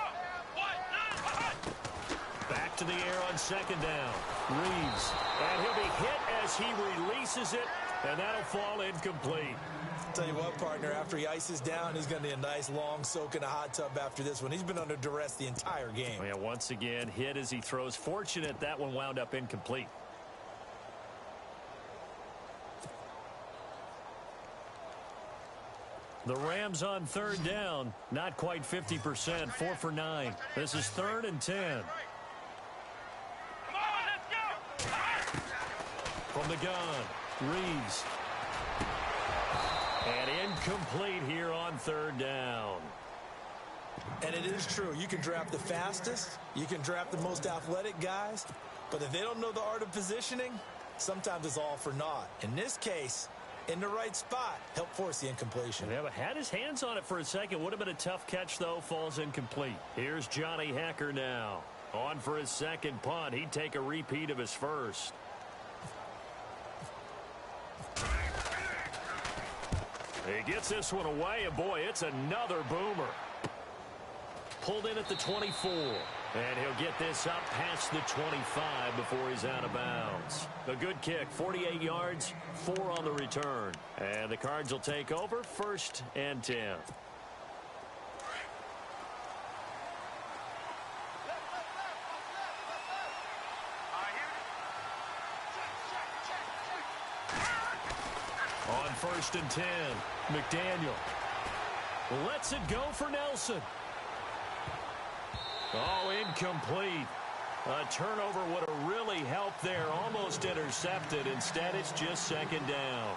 Back to the air on 2nd down. Reeves. And he'll be hit as he releases it, and that'll fall incomplete. Tell you what, partner, after he ices down, he's going to need a nice long soak in a hot tub after this one. He's been under duress the entire game. Yeah, once again, hit as he throws. Fortunate that one wound up incomplete. The Rams on 3rd down. Not quite 50%. 4 for 9. This is 3rd and 10. Come on, let's go. From the gun, Reeves. And incomplete here on 3rd down. And it is true. You can draft the fastest. You can draft the most athletic guys. But if they don't know the art of positioning, sometimes it's all for naught. In this case, in the right spot, help force the incompletion. Yeah, but had his hands on it for a second. Would have been a tough catch, though. Falls incomplete. Here's Johnny Hekker now. On for his 2nd punt. He'd take a repeat of his first. He gets this one away, and boy, it's another boomer. Pulled in at the 24, and he'll get this up past the 25 before he's out of bounds. A good kick, 48 yards, 4 on the return. And the Cards will take over, 1st and 10. On 1st and 10, McDaniel lets it go for Nelson. Oh, incomplete. A turnover would have really helped there. Almost intercepted. Instead, it's just 2nd down.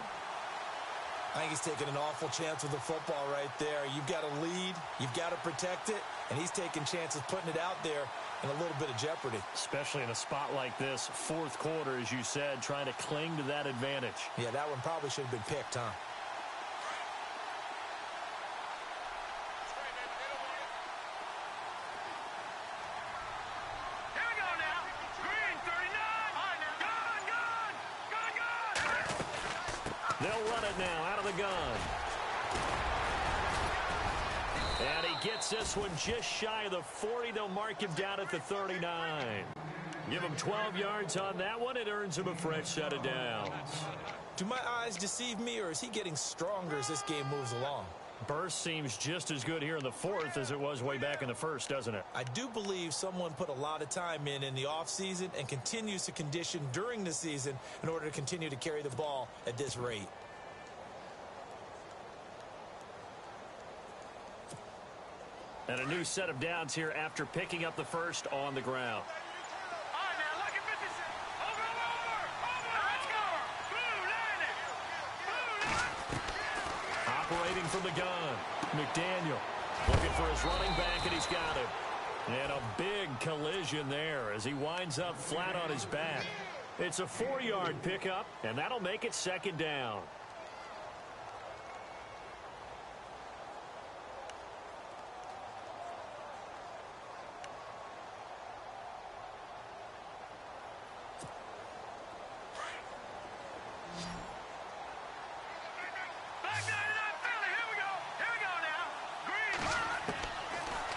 I think he's taking an awful chance with the football right there. You've got to lead. You've got to protect it. And he's taking chances putting it out there in a little bit of jeopardy. Especially in a spot like this, 4th quarter, as you said, trying to cling to that advantage. Yeah, that one probably should have been picked, huh? Here we go now. Green, 39. Gun. They'll run it now out of the gun. And he gets this one just shy of the 40. They'll mark him down at the 39. Give him 12 yards on that one. It earns him a fresh set of downs. Do my eyes deceive me, or is he getting stronger as this game moves along? Burst seems just as good here in the fourth as it was way back in the first, doesn't it? I do believe someone put a lot of time in the offseason and continues to condition during the season in order to continue to carry the ball at this rate. And a new set of downs here after picking up the first on the ground. All right, now, look at 56. Over. Let's go. Blue, line it. Blue, line. Operating from the gun, McDaniel looking for his running back, and he's got it. And a big collision there as he winds up flat on his back. It's a 4-yard pickup, and that'll make it second down.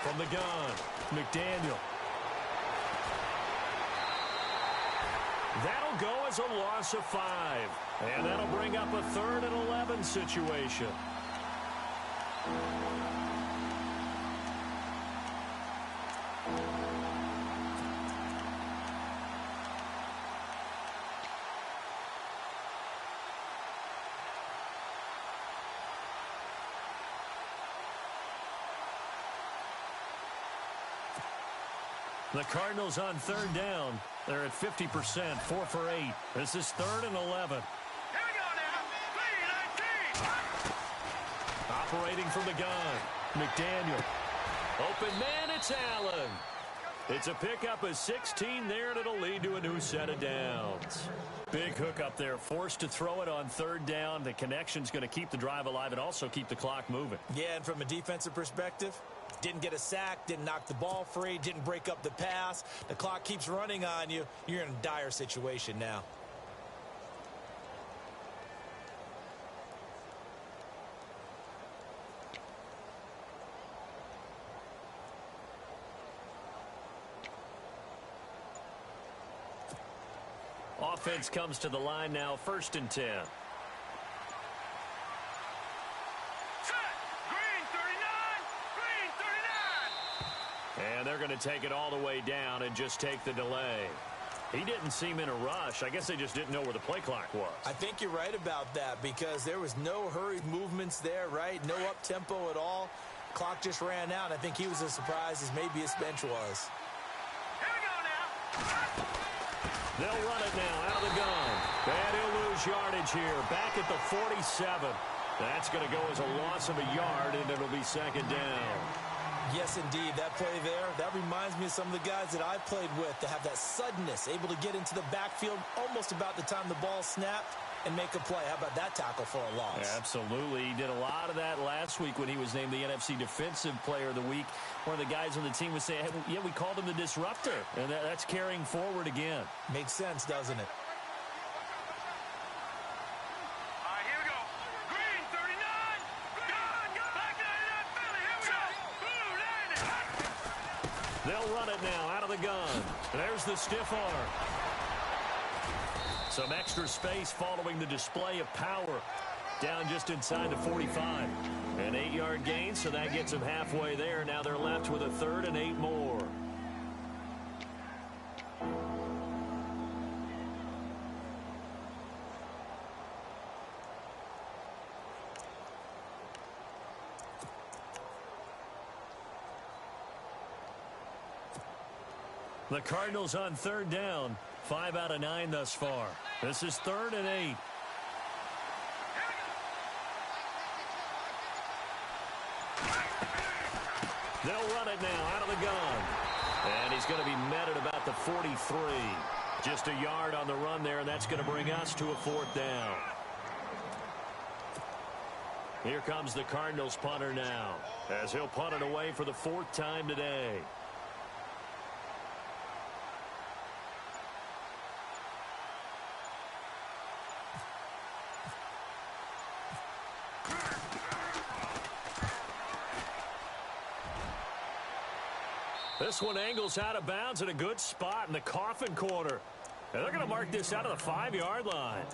From the gun, McDaniel. That'll go as a loss of 5. And that'll bring up a 3rd and 11 situation. The Cardinals on 3rd down. They're at 50%, 4 for 8. This is 3rd and 11. Here we go now. 3, 19. Operating from the gun, McDaniel. Open man, it's Allen. It's a pickup of 16 there, and it'll lead to a new set of downs. Big hook up there, forced to throw it on 3rd down. The connection's going to keep the drive alive and also keep the clock moving. Yeah, and from a defensive perspective, didn't get a sack, didn't knock the ball free, didn't break up the pass. The clock keeps running on you. You're in a dire situation now. Offense comes to the line now, 1st and 10. And they're going to take it all the way down and just take the delay. He didn't seem in a rush. I guess they just didn't know where the play clock was. I think you're right about that because there was no hurried movements there, right? No up-tempo at all. Clock just ran out. I think he was as surprised as maybe his bench was. Here we go now. They'll run it now out of the gun. And he'll lose yardage here. Back at the 47. That's going to go as a loss of a yard, and it'll be 2nd down. Yes, indeed. That play there, that reminds me of some of the guys that I've played with that have that suddenness, able to get into the backfield almost about the time the ball snapped and make a play. How about that tackle for a loss? Yeah, absolutely. He did a lot of that last week when he was named the NFC Defensive Player of the Week. One of the guys on the team was saying, hey, yeah, we called him the disruptor, and that's carrying forward again. Makes sense, doesn't it? They'll run it now out of the gun. There's the stiff arm. Some extra space following the display of power. Down just inside the 45. An 8-yard gain, so that gets them halfway there. Now they're left with a 3rd and 8 more. The Cardinals on 3rd down. 5 out of 9 thus far. This is 3rd and 8. They'll run it now out of the gun. And he's going to be met at about the 43. Just a yard on the run there, and that's going to bring us to a 4th down. Here comes the Cardinals punter now, as he'll punt it away for the 4th time today. This one angles out of bounds at a good spot in the coffin corner. And they're going to mark this out of the 5-yard line.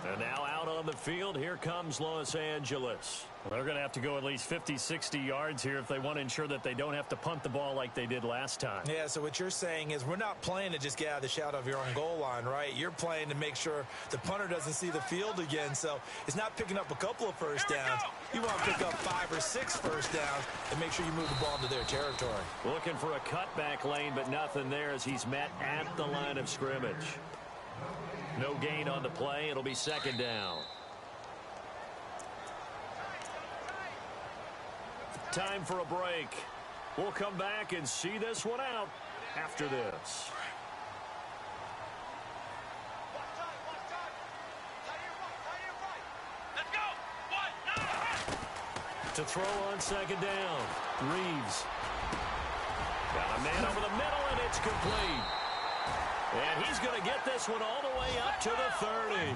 And now out on the field, here comes Los Angeles. Well, they're going to have to go at least 50, 60 yards here if they want to ensure that they don't have to punt the ball like they did last time. Yeah, so what you're saying is we're not playing to just get out of the shadow of your own goal line, right? You're playing to make sure the punter doesn't see the field again. So it's not picking up a couple of first downs. You want to pick up 5 or 6 first downs and make sure you move the ball into their territory. Looking for a cutback lane, but nothing there as he's met at the line of scrimmage. No gain on the play. It'll be second down. Time for a break. We'll come back and see this one out after this. Let's go. To throw on second down, Reeves. Got a man over the middle, and it's complete. And he's going to get this one all the way up to the 30.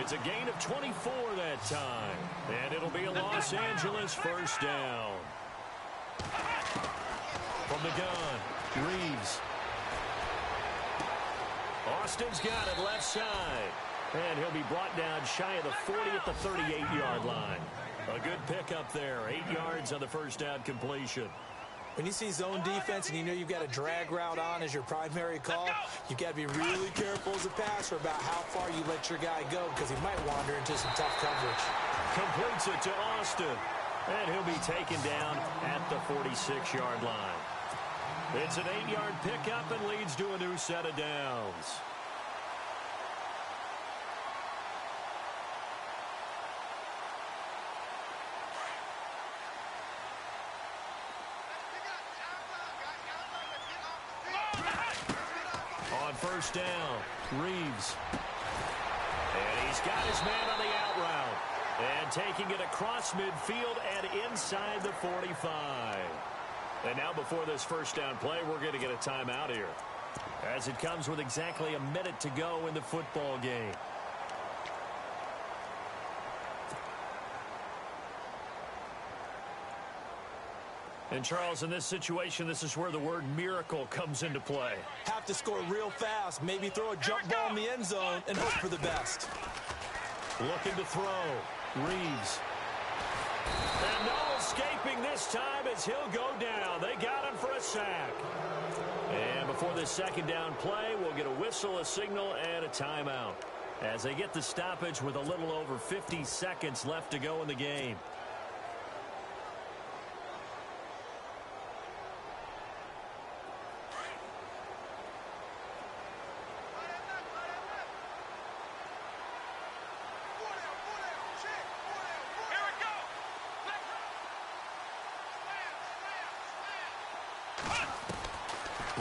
It's a gain of 24 that time. And it'll be a Los Angeles first down. From the gun, Reeves. Austin's got it left side. And he'll be brought down shy of the 40 at the 38-yard line. A good pickup there. 8 yards on the first down completion. When you see zone defense and you know you've got a drag route on as your primary call, you've got to be really careful as a passer about how far you let your guy go because he might wander into some tough coverage. Completes it to Austin. And he'll be taken down at the 46-yard line. It's an 8-yard pickup and leads to a new set of downs. On first down, Reeves. And he's got his man on the out route. And taking it across midfield and inside the 45. And now before this first down play, we're going to get a timeout here, as it comes with exactly a minute to go in the football game. And, Charles, in this situation, this is where the word miracle comes into play. Have to score real fast, maybe throw a jump ball in the end zone and hope for the best. Looking to throw. Reeves. And no escaping this time as he'll go down. They got him for a sack. And before this second down play, we'll get a whistle, a signal, and a timeout, as they get the stoppage with a little over 50 seconds left to go in the game.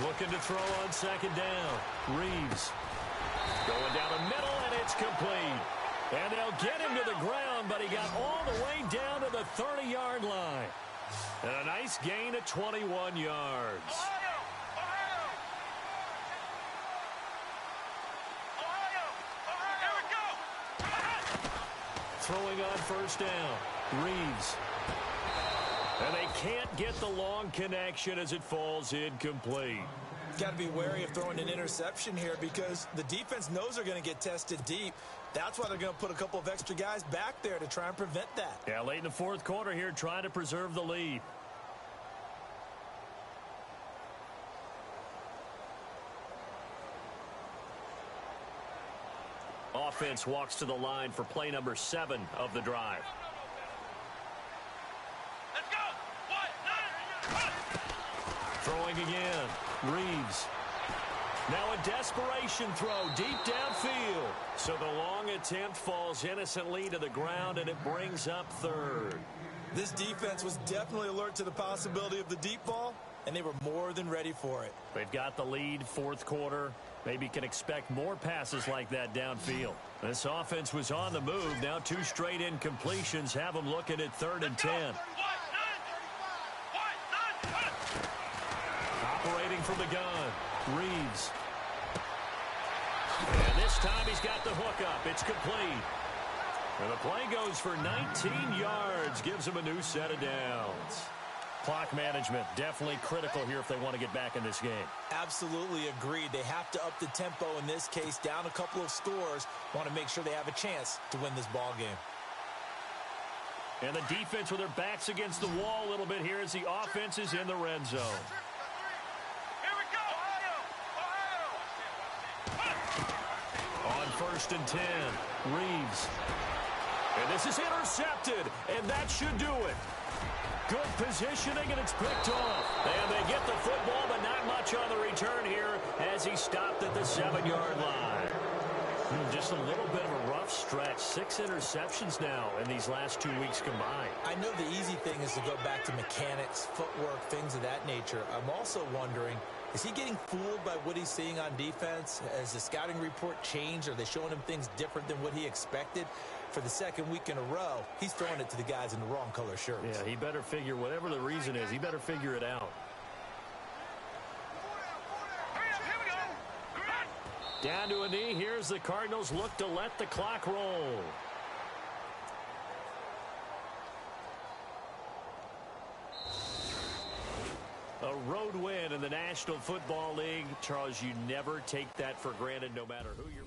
Looking to throw on second down. Reeves. Going down the middle, and it's complete. And they'll get him to the ground, but he got all the way down to the 30-yard line. And a nice gain of 21 yards. Throwing on first down. Reeves. And they can't get the long connection as it falls incomplete. Got to be wary of throwing an interception here because the defense knows they're going to get tested deep. That's why they're going to put a couple of extra guys back there to try and prevent that. Yeah, late in the fourth quarter here, trying to preserve the lead. Offense walks to the line for play number 7 of the drive. Let's go. Throwing again. Reeves. Now a desperation throw deep downfield. So the long attempt falls innocently to the ground, and it brings up third. This defense was definitely alert to the possibility of the deep ball, and they were more than ready for it. They've got the lead, fourth quarter. Maybe can expect more passes like that downfield. This offense was on the move. Now 2 straight incompletions have them looking at 3rd and 10. Operating from the gun, Reeves. And this time he's got the hook up. It's complete. And the play goes for 19 yards. Gives him a new set of downs. Clock management, definitely critical here if they want to get back in this game. Absolutely agreed. They have to up the tempo in this case, down a couple of scores. Want to make sure they have a chance to win this ball game. And the defense with their backs against the wall a little bit here as the offense is in the red zone. Here we go. On 1st and 10, Reeves. And this is intercepted, and that should do it. Good positioning, and it's picked off. And they get the football, but not much on the return here as he stopped at the 7-yard line. Just a little bit of a rough stretch. 6 interceptions now in these last 2 weeks combined. I know the easy thing is to go back to mechanics, footwork, things of that nature. I'm also wondering, is he getting fooled by what he's seeing on defense? Has the scouting report changed? Are they showing him things different than what he expected? For the second week in a row, he's throwing it to the guys in the wrong color shirts. Yeah, he better figure, whatever the reason is, he better figure it out. Down to a knee. Here's the Cardinals look to let the clock roll. A road win in the National Football League. Charles, you never take that for granted no matter who you're